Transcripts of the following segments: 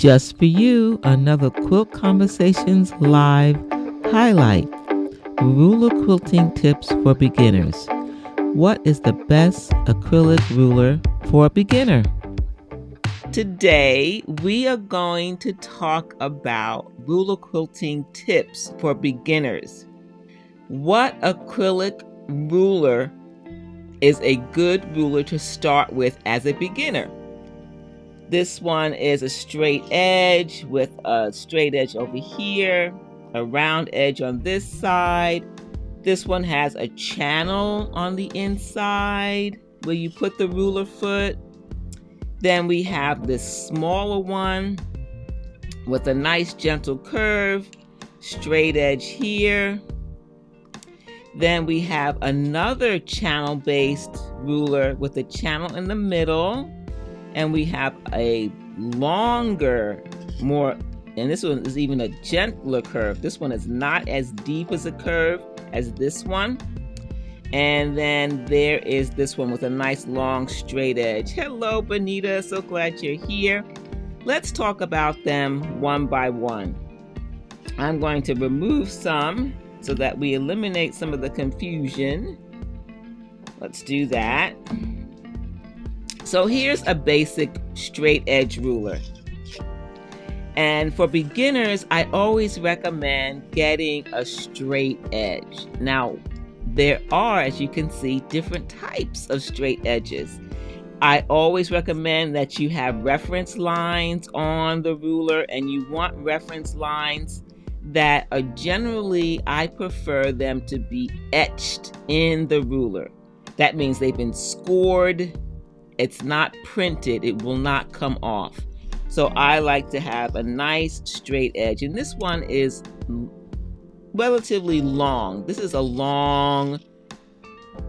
Just for you, another Quilt Conversations live highlight. Ruler quilting tips for beginners. What is the best acrylic ruler for a beginner? Today, we are going to talk about ruler quilting tips for beginners. What acrylic ruler is a good ruler to start with as a beginner? This one is a straight edge with a straight edge over here, a round edge on this side. This one has a channel on the inside where you put the ruler foot. Then we have this smaller one with a nice gentle curve, straight edge here. Then we have another channel-based ruler with a channel in the middle. And we have a longer, and this one is even a gentler curve. This one is not as deep as a curve as this one. And then there is this one with a nice long straight edge. Hello, Bonita, so glad you're here. Let's talk about them one by one. I'm going to remove some so that we eliminate some of the confusion. Let's do that. So here's a basic straight edge ruler. And for beginners, I always recommend getting a straight edge. Now, there are, as you can see, different types of straight edges. I always recommend that you have reference lines on the ruler, and you want reference lines that are generally, I prefer them to be etched in the ruler. That means they've been scored. It's not printed, it will not come off. So I like to have a nice straight edge. And this one is relatively long. This is a long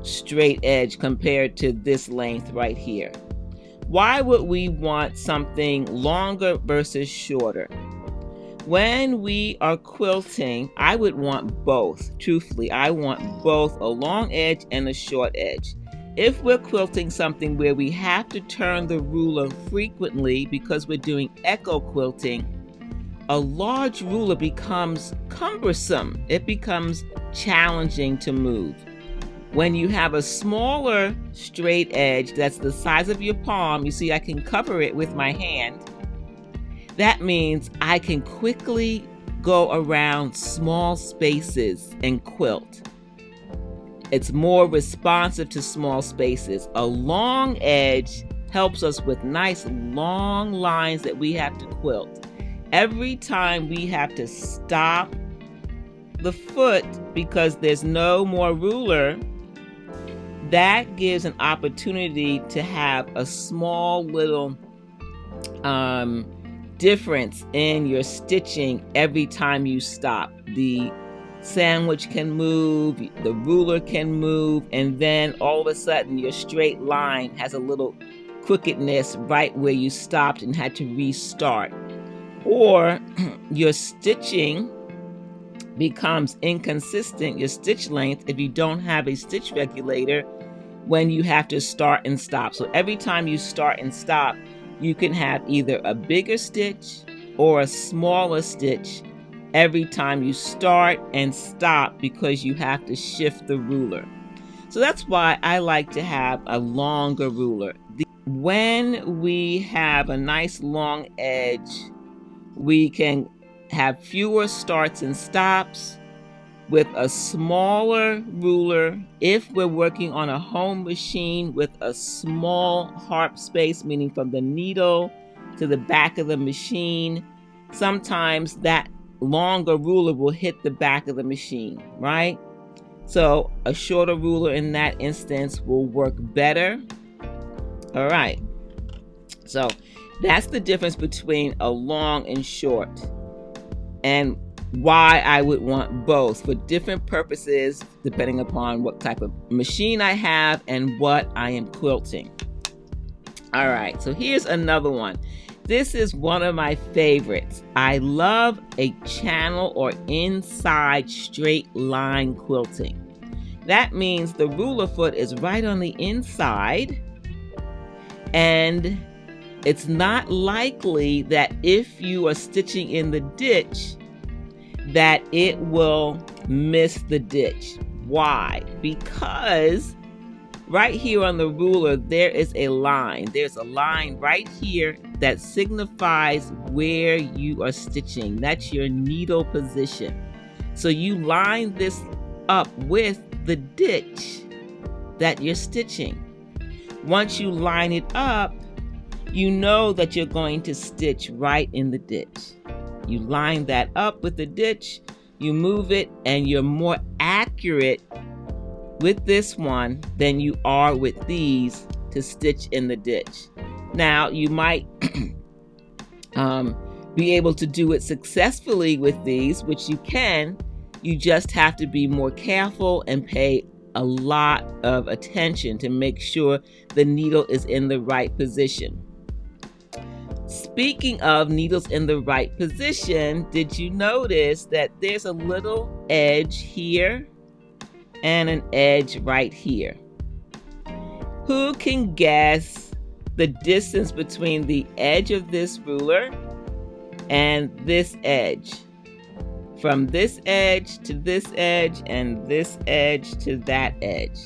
straight edge compared to this length right here. Why would we want something longer versus shorter? When we are quilting, I would want both. Truthfully, I want both a long edge and a short edge. If we're quilting something where we have to turn the ruler frequently because we're doing echo quilting, a large ruler becomes cumbersome. It becomes challenging to move. When you have a smaller straight edge that's the size of your palm, you see I can cover it with my hand. That means I can quickly go around small spaces and quilt. It's more responsive to small spaces. A long edge helps us with nice long lines that we have to quilt. Every time we have to stop the foot because there's no more ruler, that gives an opportunity to have a small little difference in your stitching every time you stop. The sandwich can move, the ruler can move, and then all of a sudden your straight line has a little crookedness right where you stopped and had to restart. Or your stitching becomes inconsistent, your stitch length, if you don't have a stitch regulator when you have to start and stop. So every time you start and stop, you can have either a bigger stitch or a smaller stitch every time you start and stop because you have to shift the ruler. So that's why I like to have a longer ruler. When we have a nice long edge, we can have fewer starts and stops. With a smaller ruler, if we're working on a home machine with a small harp space, meaning from the needle to the back of the machine, sometimes that longer ruler will hit the back of the machine, right? So a shorter ruler in that instance will work better. All right, so that's the difference between a long and short, and why I would want both for different purposes depending upon what type of machine I have and what I am quilting. All right, so here's another one. This is one of my favorites. I love a channel or inside straight line quilting. That means the ruler foot is right on the inside and it's not likely that if you are stitching in the ditch that it will miss the ditch. Why? Because right here on the ruler, there is a line. There's a line right here that signifies where you are stitching. That's your needle position. So you line this up with the ditch that you're stitching. Once you line it up, you know that you're going to stitch right in the ditch. You line that up with the ditch, you move it, and you're more accurate with this one than you are with these to stitch in the ditch. Now, you might be able to do it successfully with these, which you can. You just have to be more careful and pay a lot of attention to make sure the needle is in the right position. Speaking of needles in the right position, did you notice that there's a little edge here and an edge right here? Who can guess the distance between the edge of this ruler and this edge? From this edge to this edge and this edge to that edge.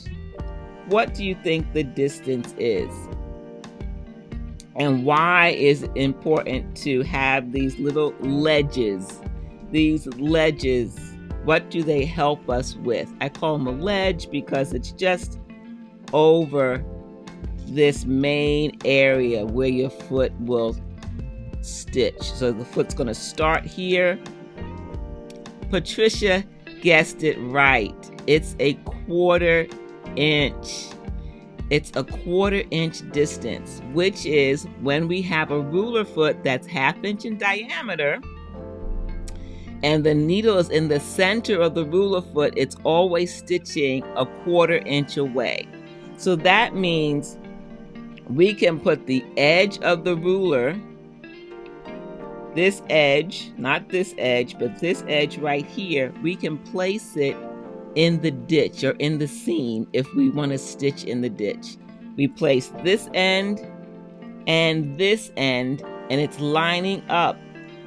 What do you think the distance is? And why is it important to have these little ledges? These ledges, what do they help us with? I call them a ledge because it's just over this main area where your foot will stitch. So the foot's going to start here. Patricia guessed it right. It's a 1/4 inch. It's a 1/4 inch distance, which is when we have a ruler foot that's 1/2 inch in diameter and the needle is in the center of the ruler foot, it's always stitching a 1/4 inch away. So that means we can put the edge of the ruler, this edge, not this edge, but this edge right here, we can place it in the ditch or in the seam if we want to stitch in the ditch. We place this end and it's lining up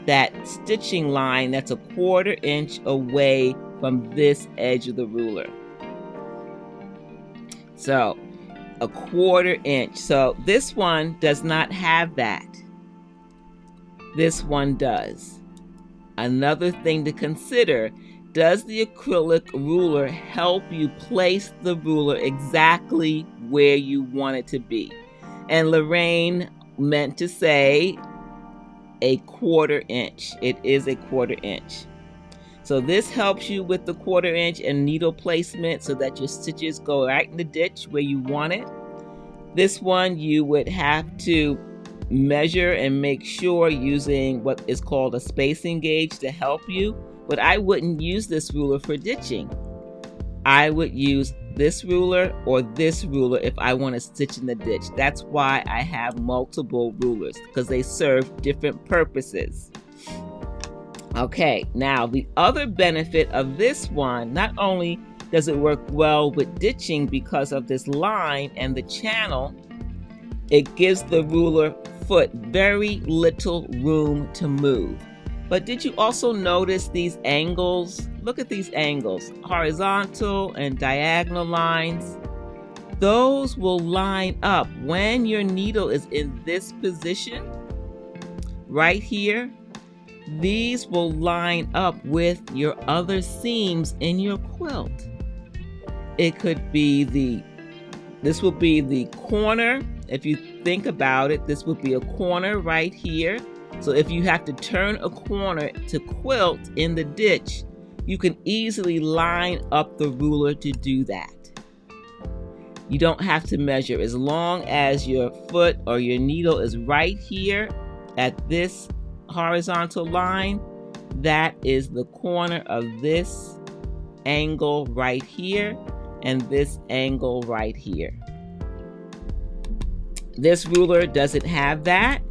that stitching line that's a 1/4 inch away from this edge of the ruler. So a 1/4 inch. So this one does not have that. This one does. Another thing to consider, does the acrylic ruler help you place the ruler exactly where you want it to be? And Lorraine meant to say a 1/4 inch. It is a 1/4 inch. So this helps you with the 1/4 inch and needle placement so that your stitches go right in the ditch where you want it. This one you would have to measure and make sure using what is called a spacing gauge to help you. But I wouldn't use this ruler for ditching. I would use this ruler or this ruler if I want to stitch in the ditch. That's why I have multiple rulers, because they serve different purposes. Okay, now the other benefit of this one, not only does it work well with ditching because of this line and the channel, it gives the ruler foot very little room to move. But did you also notice these angles? Look at these angles, horizontal and diagonal lines. Those will line up when your needle is in this position, right here. These will line up with your other seams in your quilt. It could be this will be the corner. If you think about it, this would be a corner right here. So if you have to turn a corner to quilt in the ditch, you can easily line up the ruler to do that. You don't have to measure. As long as your foot or your needle is right here at this horizontal line, that is the corner of this angle right here and this angle right here. This ruler doesn't have that.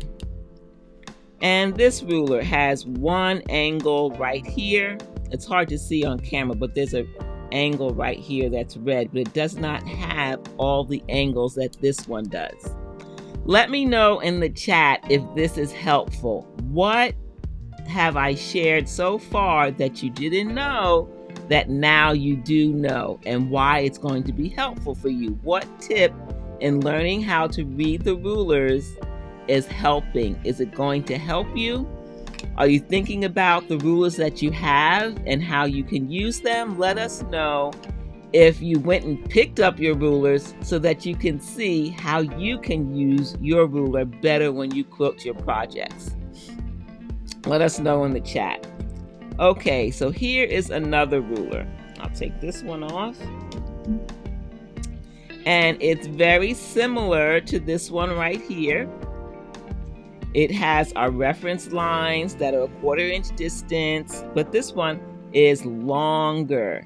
And this ruler has one angle right here. It's hard to see on camera, but there's an angle right here that's red, but it does not have all the angles that this one does. Let me know in the chat if this is helpful. What have I shared so far that you didn't know that now you do know, and why it's going to be helpful for you? What tip in learning how to read the rulers is helping? Is it going to help you? Are you thinking about the rulers that you have and how you can use them? Let us know if you went and picked up your rulers so that you can see how you can use your ruler better when you quilt your projects. Let us know in the chat. Okay, so here is another ruler. I'll take this one off. And it's very similar to this one right here. It has our reference lines that are a 1/4 inch distance, but this one is longer.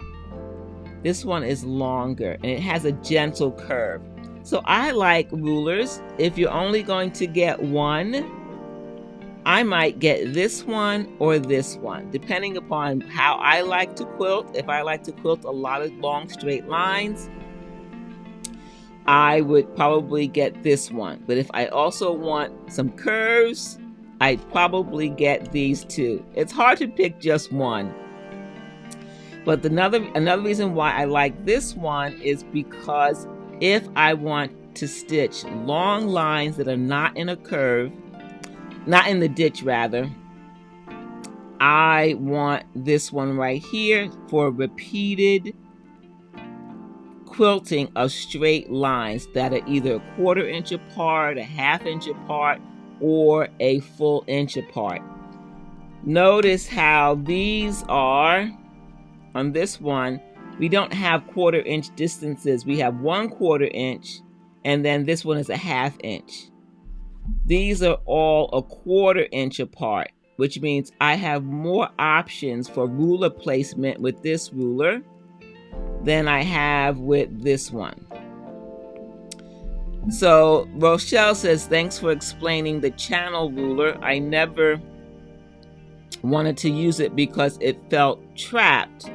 This one is longer and it has a gentle curve. So I like rulers. If you're only going to get one, I might get this one or this one, depending upon how I like to quilt. If I like to quilt a lot of long straight lines, I would probably get this one. But if I also want some curves, I'd probably get these two. It's hard to pick just one. But another reason why I like this one is because if I want to stitch long lines that are not in a curve, not in the ditch rather, I want this one right here for repeated quilting of straight lines that are either a 1/4 inch apart, a 1/2 inch apart, or a full inch apart. Notice how these are. On this one, we don't have 1/4 inch distances. We have 1/4 inch, and then this one is a 1/2 inch. These are all a 1/4 inch apart, which means I have more options for ruler placement with this ruler than I have with this one. So Rochelle says, thanks for explaining the channel ruler. I never wanted to use it because it felt trapped.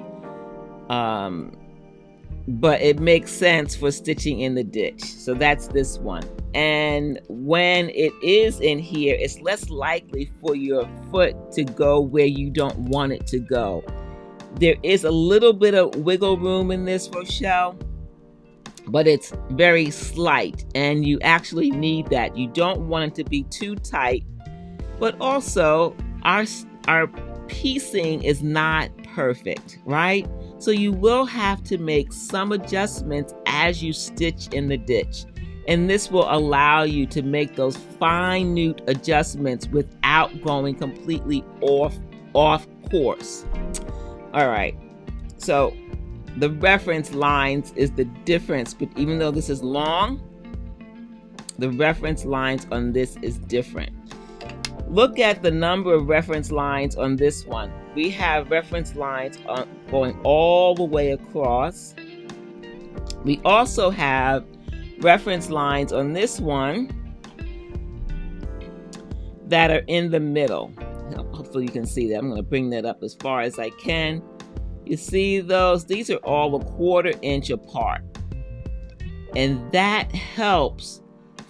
But it makes sense for stitching in the ditch. So that's this one. And when it is in here, it's less likely for your foot to go where you don't want it to go. There is a little bit of wiggle room in this, Rochelle, but it's very slight, and you actually need that. You don't want it to be too tight, but also our piecing is not perfect, right? So you will have to make some adjustments as you stitch in the ditch. And this will allow you to make those minute adjustments without going completely off course. All right, so the reference lines is the difference, but even though this is long, the reference lines on this is different. Look at the number of reference lines on this one. We have reference lines going all the way across. We also have reference lines on this one that are in the middle. Hopefully you can see that. I'm going to bring that up as far as I can. You see those? These are all a 1/4 inch apart. And that helps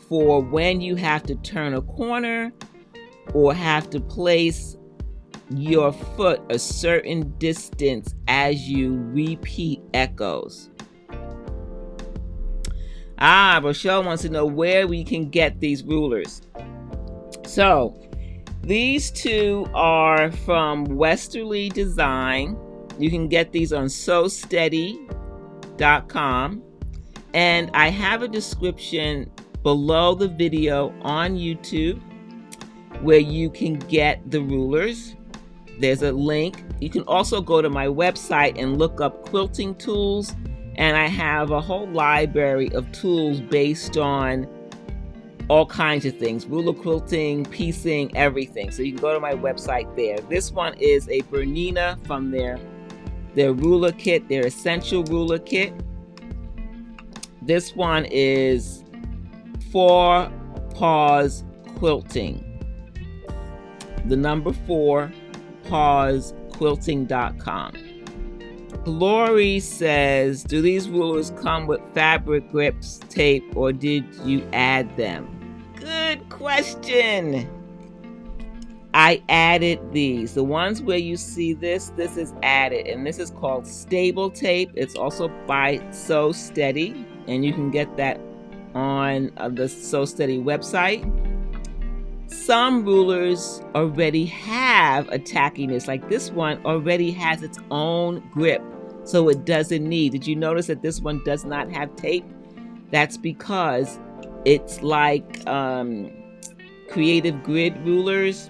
for when you have to turn a corner or have to place your foot a certain distance as you repeat echoes. Rochelle wants to know where we can get these rulers. So these two are from Westerly Design. You can get these on sewsteady.com, and I have a description below the video on YouTube where you can get the rulers. There's a link. You can also go to my website and look up quilting tools, and I have a whole library of tools based on all kinds of things, ruler quilting, piecing, everything. So you can go to my website there. This one is a Bernina from their ruler kit, their essential ruler kit. This one is 4 Paws Quilting. The number 4, pawsquilting.com. Lori says, do these rulers come with fabric grips, tape, or did you add them? Good question. I added these. The ones where you see this is added, and this is called stable tape. It's also by Sew Steady, and you can get that on the Sew Steady website. Some rulers already have a tackiness, like this one already has its own grip, so it doesn't need. Did you notice that this one does not have tape? That's because it's like Creative Grid rulers.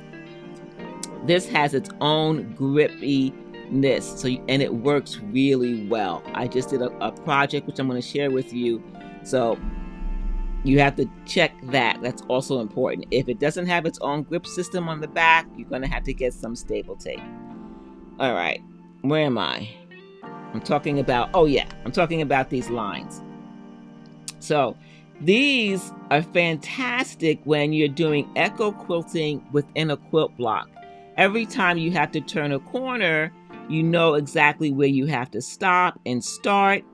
This has its own grippiness, and it works really well. I just did a project which I'm going to share with you, so you have to check that. That's also important. If it doesn't have its own grip system on the back, you're going to have to get some stable tape. All right, where am I? I'm talking about, oh yeah, I'm talking about these lines. So these are fantastic when you're doing echo quilting within a quilt block. Every time you have to turn a corner, you know exactly where you have to stop and start.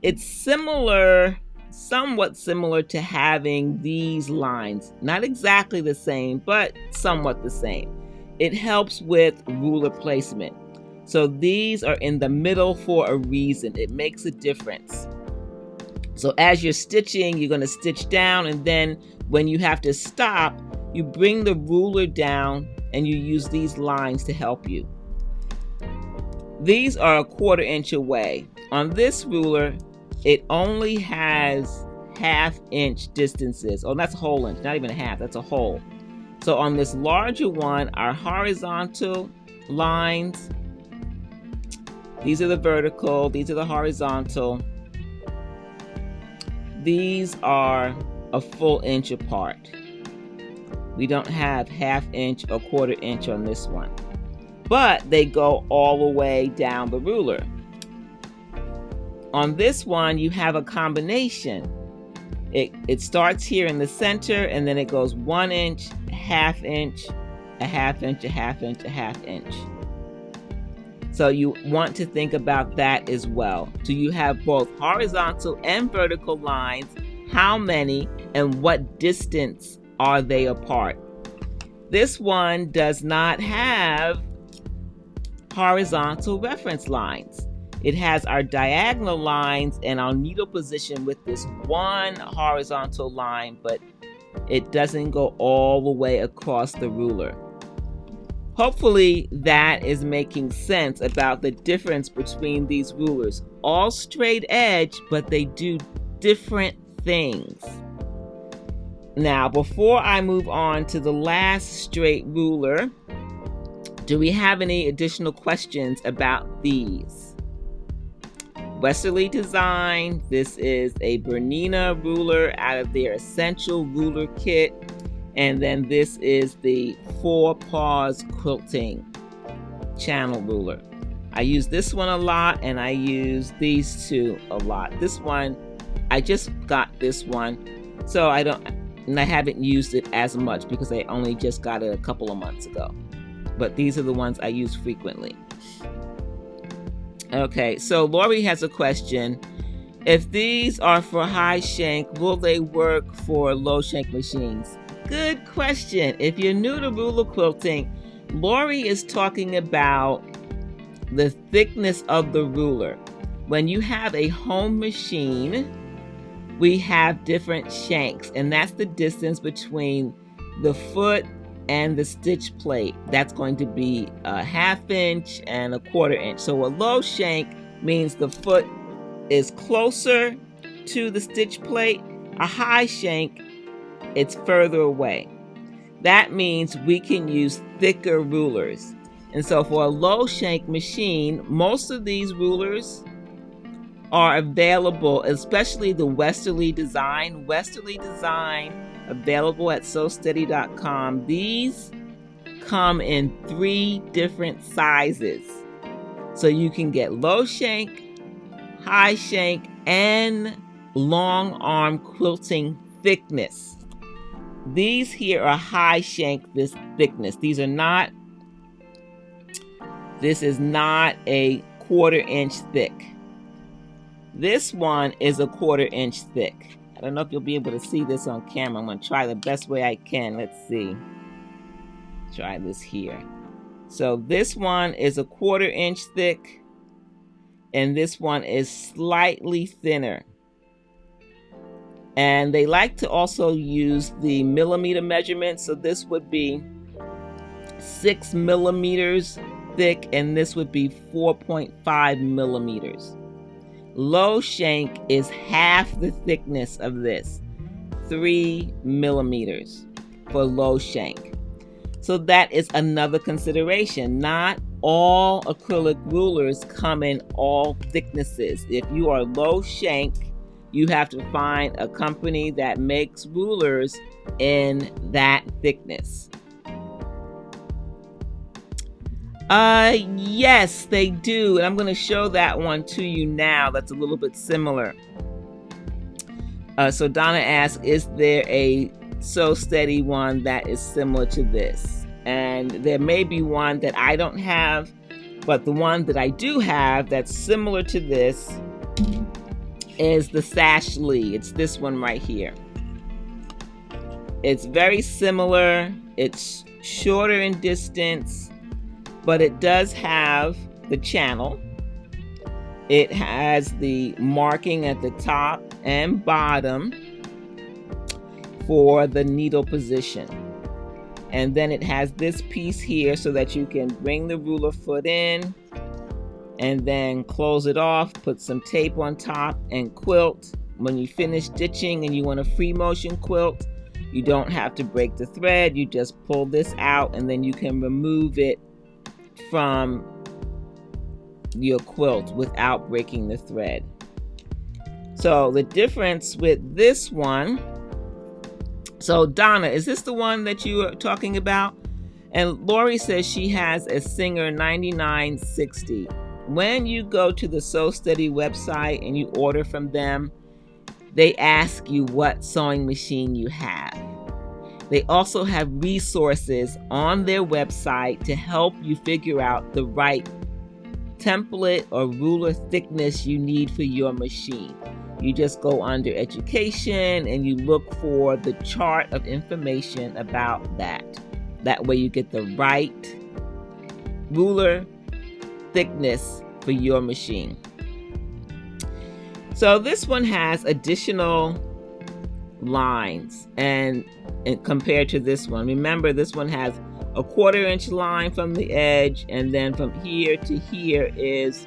It's similar, somewhat similar to having these lines. Not exactly the same, but somewhat the same. It helps with ruler placement. So these are in the middle for a reason. It makes a difference. So as you're stitching, you're going to stitch down, and then when you have to stop, you bring the ruler down and you use these lines to help you. These are 1/4 inch away. On this ruler, it only has 1/2 inch distances. Oh, that's a whole inch, not even a half, that's a whole. So on this larger one, our horizontal lines, these are the vertical, these are the horizontal. These are a full inch apart. We don't have 1/2 inch or 1/4 inch on this one, but they go all the way down the ruler. On this one, you have a combination. It starts here in the center, and then it goes 1 inch, 1/2 inch, a 1/2 inch, a 1/2 inch, a 1/2 inch. So you want to think about that as well. So you have both horizontal and vertical lines. How many and what distance are they apart? This one does not have horizontal reference lines. It has our diagonal lines and our needle position with this one horizontal line, but it doesn't go all the way across the ruler. Hopefully that is making sense about the difference between these rulers. All straight edge, but they do different things. Now, before I move on to the last straight ruler, do we have any additional questions about these? Westerly design. This is a Bernina ruler out of their Essential Ruler Kit. And then this is the 4 Paws Quilting channel ruler. I use this one a lot, and I use these two a lot. This one, I just got this one, so I haven't used it as much because I only just got it a couple of months ago. But these are the ones I use frequently. Okay, so Lori has a question. If these are for high shank, will they work for low shank machines? Good question. If you're new to ruler quilting, Lori is talking about the thickness of the ruler. When you have a home machine, we have different shanks, and that's the distance between the foot and the stitch plate. That's going to be a 1/2 inch and a 1/4 inch. So a low shank means the foot is closer to the stitch plate. A high shank, it's further away. That means we can use thicker rulers. And so for a low shank machine, most of these rulers are available, especially the Westerly design. Westerly design, available at sewsteady.com. These come in 3 different sizes. So you can get low shank, high shank, and long arm quilting thickness. These here are high shank this thickness. This is not a 1/4 inch thick. This one is a 1/4 inch thick. I don't know if you'll be able to see this on camera. I'm going to try the best way I can. Let's see. Try this here. So this one is a 1/4 inch thick, and this one is slightly thinner. And they like to also use the millimeter measurement. So this would be 6 millimeters thick, and this would be 4.5 millimeters. Low shank is half the thickness of this, 3 millimeters for low shank. So that is another consideration. Not all acrylic rulers come in all thicknesses. If you are low shank, you have to find a company that makes rulers in that thickness. Yes, they do. And I'm going to show that one to you now. That's a little bit similar. So Donna asks, is there a Sew Steady one that is similar to this? And there may be one that I don't have, but the one that I do have that's similar to this is the Sash Lee. It's this one right here. It's very similar. It's shorter in distance, but it does have the channel. It has the marking at the top and bottom for the needle position. And then it has this piece here so that you can bring the ruler foot in and then close it off, put some tape on top and quilt. When you finish stitching and you want a free motion quilt, you don't have to break the thread. You just pull this out and then you can remove it from your quilt without breaking the thread. So the difference with this one, so Donna, is this the one that you are talking about? And Lori says she has a Singer 9960. When you go to the Sew Steady website and you order from them, they ask you what sewing machine you have. They also have resources on their website to help you figure out the right template or ruler thickness you need for your machine. You just go under education and you look for the chart of information about that. That way you get the right ruler thickness for your machine. So this one has additional lines and compared to this one. Remember, this one has a 1/4 inch line from the edge, and then from here to here is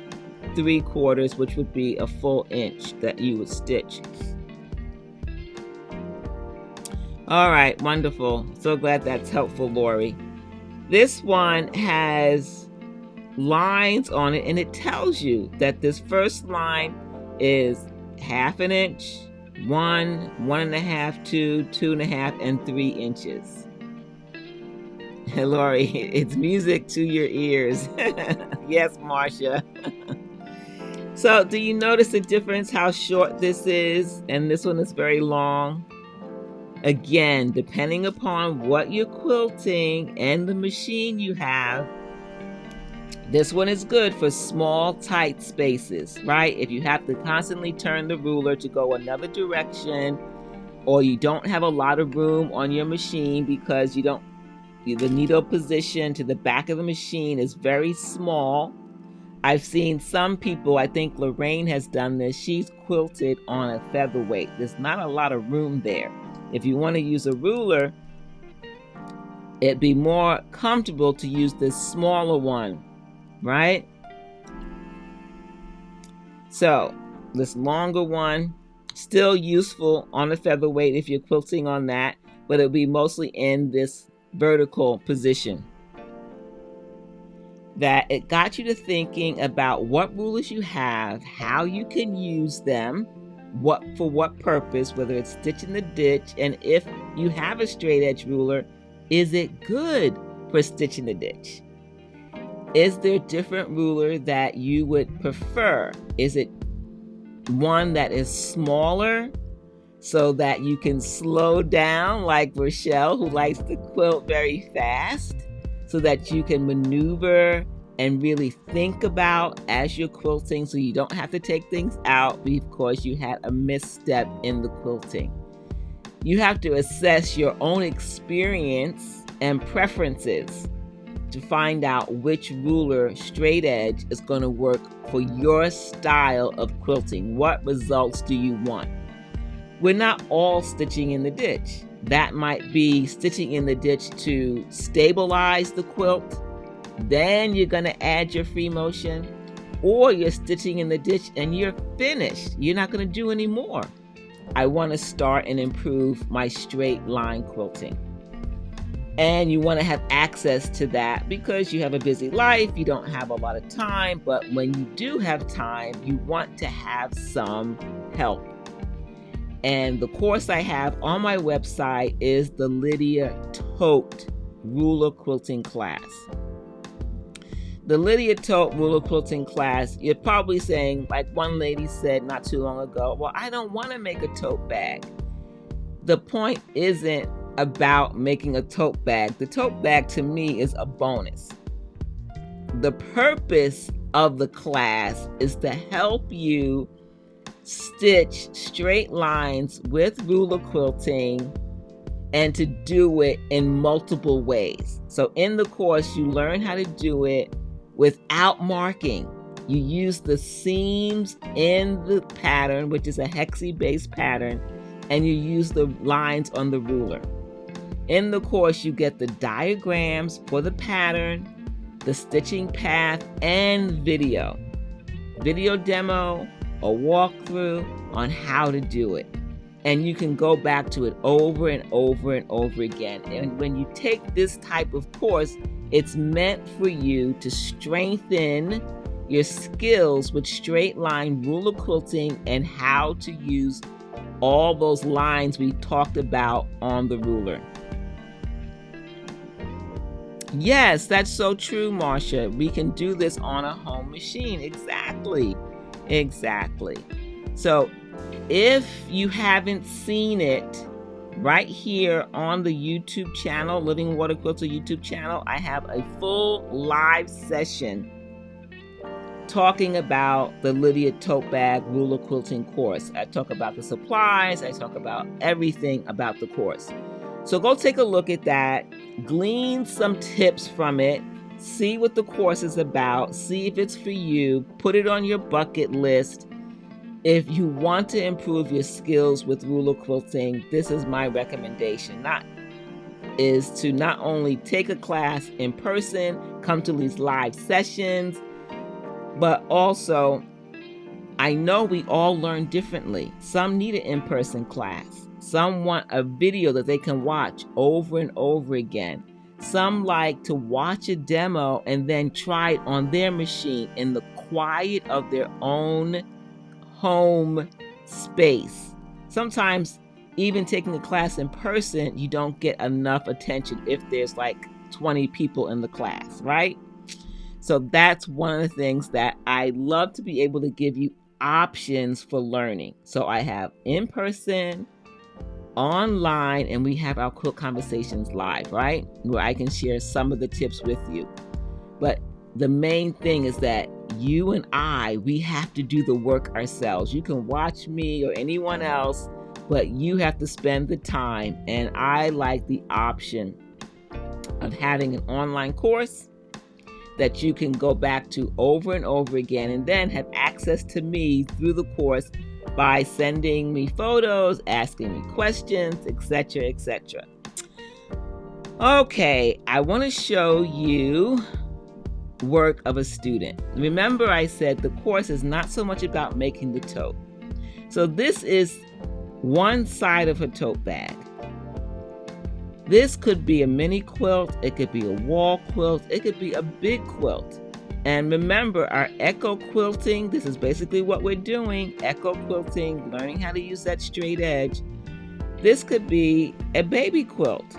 3/4, which would be a full inch that you would stitch. All right, wonderful. So glad that's helpful, Lori. This one has lines on it, and it tells you that this first line is 1/2 inch, 1, 1.5, 2, 2.5, and 3 inches. Lori, it's music to your ears. Yes, Marcia. So do you notice the difference how short this is? And this one is very long. Again, depending upon what you're quilting and the machine you have, this one is good for small, tight spaces, right? If you have to constantly turn the ruler to go another direction, or you don't have a lot of room on your machine because the needle position to the back of the machine is very small. I've seen some people, I think Lorraine has done this, she's quilted on a featherweight. There's not a lot of room there. If you want to use a ruler, it'd be more comfortable to use this smaller one, right? So this longer one, still useful on a featherweight if you're quilting on that, but it'll be mostly in this vertical position. That it got you to thinking about what rulers you have, how you can use them, for what purpose, whether it's stitching the ditch, and if you have a straight edge ruler, is it good for stitching the ditch? Is there a different ruler that you would prefer? Is it one that is smaller so that you can slow down, like Rochelle, who likes to quilt very fast, so that you can maneuver and really think about as you're quilting, so you don't have to take things out because you had a misstep in the quilting. You have to assess your own experience and preferences to find out which ruler straight edge is going to work for your style of quilting. What results do you want? We're not all stitching in the ditch. That might be stitching in the ditch to stabilize the quilt. Then you're going to add your free motion, or you're stitching in the ditch and you're finished. You're not going to do any more. I want to start and improve my straight line quilting. And you want to have access to that because you have a busy life, you don't have a lot of time, but when you do have time, you want to have some help. And the course I have on my website is the Lydia Tote Ruler Quilting class. The Lydia Tote Ruler Quilting class, you're probably saying, like one lady said not too long ago, well, I don't want to make a tote bag. The point isn't about making a tote bag. The tote bag to me is a bonus. The purpose of the class is to help you stitch straight lines with ruler quilting and to do it in multiple ways. So in the course, you learn how to do it without marking. You use the seams in the pattern, which is a hexie-based pattern, and you use the lines on the ruler. In the course, you get the diagrams for the pattern, the stitching path, and video. Video demo, a walkthrough on how to do it. And you can go back to it over and over and over again. And when you take this type of course, it's meant for you to strengthen your skills with straight line ruler quilting and how to use all those lines we talked about on the ruler. Yes, that's so true, Marcia. We can do this on a home machine. Exactly. So if you haven't seen it, right here on the YouTube channel, Living Water Quilter YouTube channel, I have a full live session talking about the Lydia Tote Bag Ruler Quilting course. I talk about the supplies, I talk about everything about the course. So go take a look at that, glean some tips from it, see what the course is about, see if it's for you, put it on your bucket list. If you want to improve your skills with ruler quilting, this is my recommendation. Is to not only take a class in person, come to these live sessions, but also, I know we all learn differently. Some need an in-person class. Some want a video that they can watch over and over again. Some like to watch a demo and then try it on their machine in the quiet of their own home space. Sometimes even taking a class in person, you don't get enough attention if there's like 20 people in the class, right? So that's one of the things that I love to be able to give you options for learning. So I have in person, online, and we have our quilt conversations live, right? Where I can share some of the tips with you. But the main thing is that you and we have to do the work ourselves. You can watch me or anyone else, but you have to spend the time. And I like the option of having an online course that you can go back to over and over again, and then have access to me through the course by sending me photos, asking me questions, etc., etc. Okay, I want to show you work of a student. Remember, I said the course is not so much about making the tote. So this is one side of a tote bag. This could be a mini quilt, it could be a wall quilt, it could be a big quilt. And remember, our echo quilting, this is basically what we're doing, echo quilting, learning how to use that straight edge. This could be a baby quilt.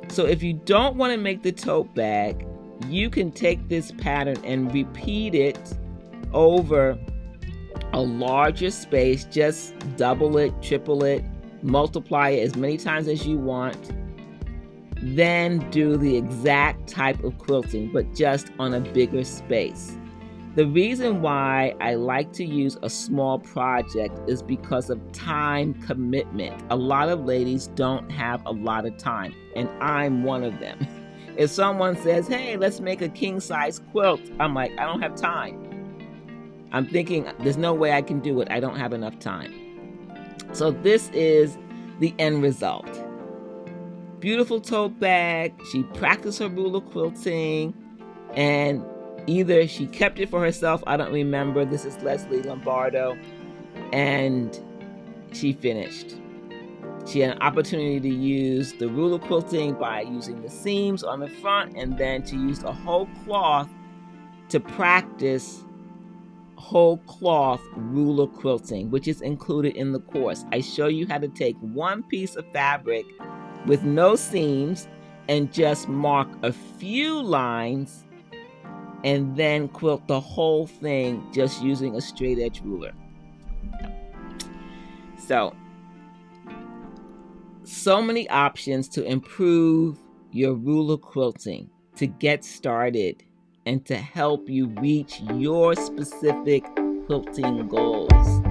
So if you don't want to make the tote bag, you can take this pattern and repeat it over a larger space. Just double it, triple it, multiply it as many times as you want. then do the exact type of quilting, but just on a bigger space. The reason why I like to use a small project is because of time commitment. A lot of ladies don't have a lot of time, and I'm one of them. If someone says, hey, let's make a king-size quilt, I'm like, I don't have time. I'm thinking, there's no way I can do it. I don't have enough time. So this is the end result. Beautiful tote bag. She practiced her ruler quilting, and either she kept it for herself, I don't remember. This is Leslie Lombardo, and she finished. She had an opportunity to use the ruler quilting by using the seams on the front, and then to use a whole cloth to practice whole cloth ruler quilting, which is included in the course. I show you how to take one piece of fabric with no seams and just mark a few lines and then quilt the whole thing just using a straight edge ruler. So many options to improve your ruler quilting, to get started, and to help you reach your specific quilting goals.